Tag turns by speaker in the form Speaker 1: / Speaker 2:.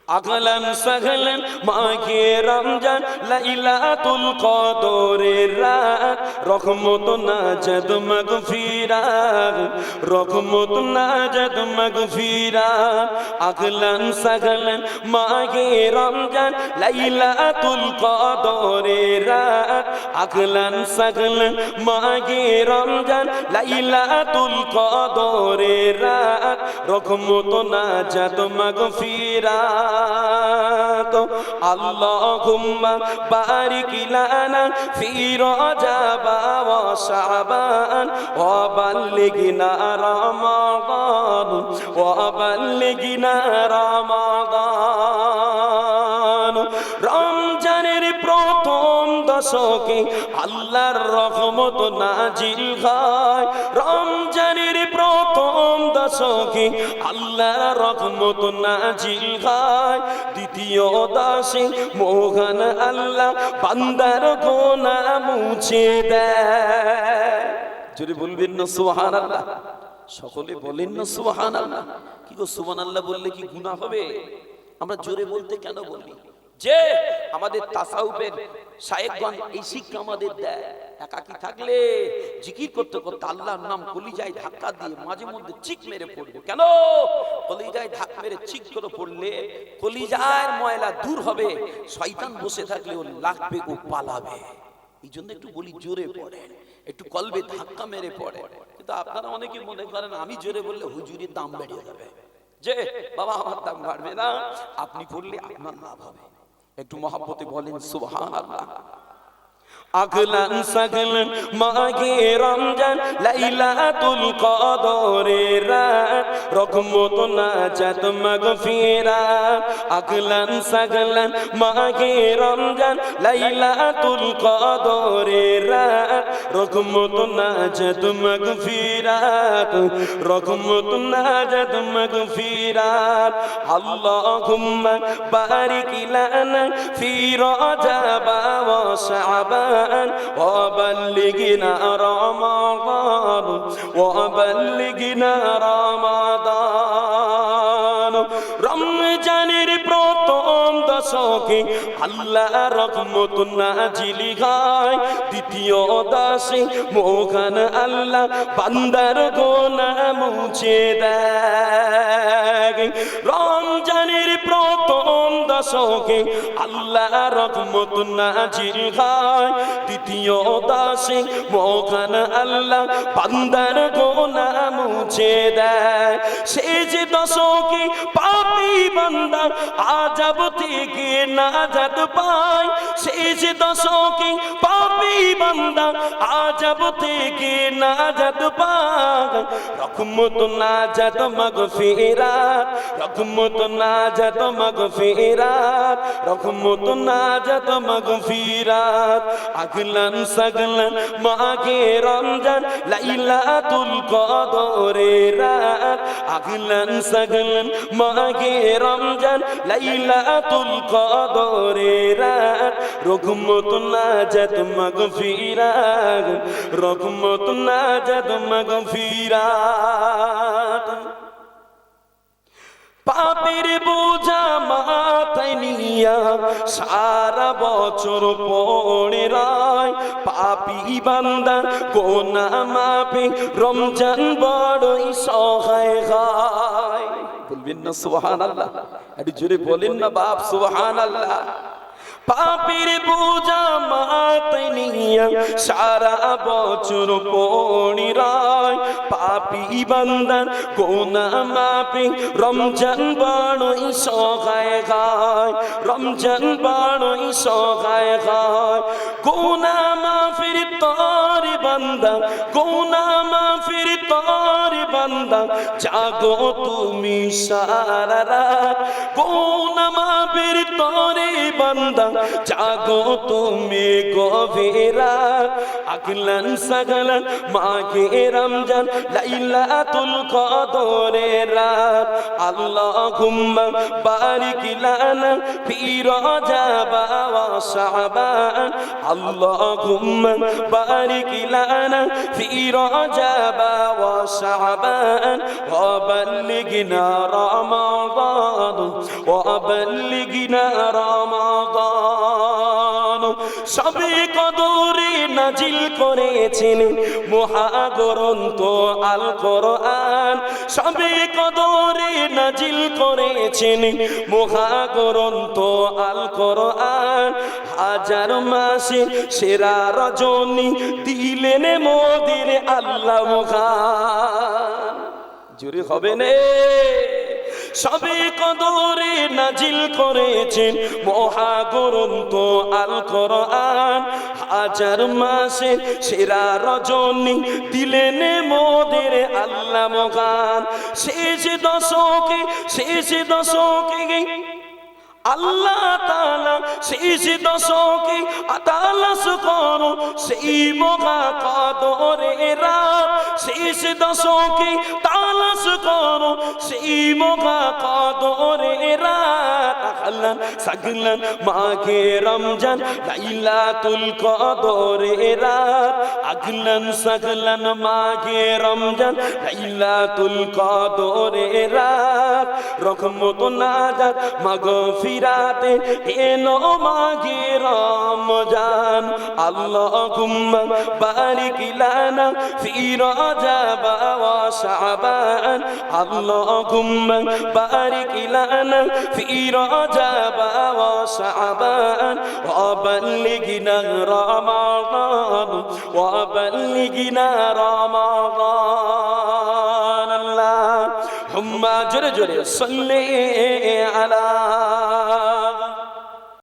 Speaker 1: আগলান সাগলান মাঘে রমজান লাইলাতুল কদরের রাত রহমত নাজাত মাগফিরাত রহমত নাজাত মাগফিরাত আগলান সাগলান মাঘে রমজান লাইলাতুল কদরের রাত আগলান সাগলান মাঘে রমজান লাইলাতুল কদরের রাত রহমত নাজাত মাগফিরাত আল্লাহুম্মা বারিক লানা ফি রজব ওয়া শাবান ওয়া বাল্লিগনা রমাদান ওয়া বাল্লিগনা রমাদান। রমজানের প্রথম দশকে আল্লাহর রহমত নাজিল হয়। রমজানের প্রথম দশকে আল্লাহর রহমত নাজিল হয়। দ্বিতীয় দশে মহান আল্লাহ বান্দার গুনাহ মুছে দেয়। জোরে বলবেন না সুবহানাল্লাহ? সকলে বলেন না সুবহানাল্লাহ? কি গো সুবহানাল্লাহ বললে কি গুনাহ হবে? আমরা জোরে বলতে কেন বলি? যে আমাদের তাসাউফের শায়েখগণ এই শিক্ষা আমাদের দেয়, একাকী থাকলে জিকির করতে করতে আল্লাহর নাম কলিজায় ধাক্কা দিয়ে মাঝে মধ্যে চিক মেরে পড়বে। কেন? কলিজায় ধাক্কা মেরে চিক করে পড়লে কলিজার ময়লা দূর হবে, শয়তান বসে থাকলে ও লাগবে, ও পালাবে। এই জন্য একটু বলি জোরে পড়ে, একটু কলবে ধাক্কা মেরে পড়ে। কিন্তু আপনারা অনেকে মনে করেন আমি জোরে বললে হুজুরির দাম বেড়ে যাবে, যে বাবা আমার দাম বাড়বে না, আপনি পড়লে আপনার লাভ হবে। একটু মহব্বতে বলেন সুবহানাল্লাহ। আগলান সাগলান মাঘে রমজান লাইলাতুল কদরের রাত রহমত নাজাত মাগফিরাত আগলান সাগলান মাঘে রমজান লাইলাতুল কদরের রাত রহমত নাজাত মাগফিরাত রহমত নাজাত মাগফিরাত আল্লাহুম্মা বারিক লানা ফি রজব ওয়া শাবান وبلغنا رمضان وبلغنا رمضان। রমজানের প্রথম দশকে আল্লাহ রহমত নাজিল হয়। দ্বিতীয় দশে মহান আল্লাহ বান্দার গুনাহ মুছে দেয়। রমজানের প্রথম দশকে আল্লাহ রহমত নাজিল হয়। দ্বিতীয় দশে মহান আল্লাহ বান্দার গুনাহ মুছে দেয়। শেষ দশকে পাপী বান্দা আযাব থেকে নাজাত পায়। শেষ দশকে পাপী বান্দা আযাব থেকে নাজাত পায়। রহমত নাজাত মাগফিরাত রহমত নাজাত মাগফিরাত রহমত নাজাত মাগফিরাত আগলান সাগলান মাঘে রমজান লাইলাতুল কদরের রাত আগলান সাগলান মাঘে রমজান লাইলাতুল কদরের রাত রহমত নাজাত মাগফিরাত রহমত নাজাত মাগফিরাত। পাপের বোঝা মাথায় নিয়া সারা বছর পড়ে রায়। পাপী বান্দা গুনাহ মাফে রমজান বড়ই সহায় হয়। বলবেন না সুবহানাল্লাহ? একটু জোরে বলেন না বাপ সুবহানাল্লাহ। পাপের বোঝা মাথায় নিয়া সারা বছর পড়ে রায়। পাপী বান্দার গুনাহ মাফে রমজান বড়ই সহায় হয়। রমজান বড়ই সহায় হয়। গুনাহ মাফের তরে বান্দা গুনাহ মাফের তরে বান্দা জাগো তুমি সারা রাত। গুনাহ মাফের তরে বান্দা জাগো জাগো তুমি গভীরা আগলান সাগলান মাঘে রমজান লাইলাতুল কদরের রাত আল্লাহুম্মা বারিক লানা ফি রজব ওয়া শাবান আল্লাহুম্মা বারিক লানা ফি রজব ওয়া শাবান ওয়া বাল্লিগনা রমাদান ওয়া বাল্লিগনা রমাদান সবে কদরে নাজিল করেছেন মহাগ্রন্থ আল কোরআন সবে কদরে নাজিল করেছেন মহাগ্রন্থ আল কোরআন হাজার মাসে সেরা রজনী দিলেন মোদের আল্লাহ মহান জুরি হবে না সবে কদরে নাজিল করেছেন মহাগ্রন্থ আল কোরআন হাজার মাসে সেরা রজনী দিলেন মোদের আল্লাহ মহান শেষ দশকে আল্লাহ তাআলা শেষ দশকে তালাশ করো সেই মহা কদরের রাত শেষ দশকে তালাশ করো সেই মহা কদরের রাত আগলান সাগলান মাঘে রমজান লাইলাতুল কদরের রাত আগলান সাগলান মাঘে রমজান লাইলাতুল কদরের রাত রহমত নাজাত মাগফিরাতে এলো মাঘে রমজান আল্লাহুম্মা বারিক লানা ফি রজব ওয়া শাবান আল্লাহুম্মা বারিক লানা ফি রজব ওয়া শাবান ওয়া বাল্লিগনা রমাদান ওয়া বাল্লিগনা রমাদান আল্লাহুম্মা জোরে জোরে সাল্লি আলা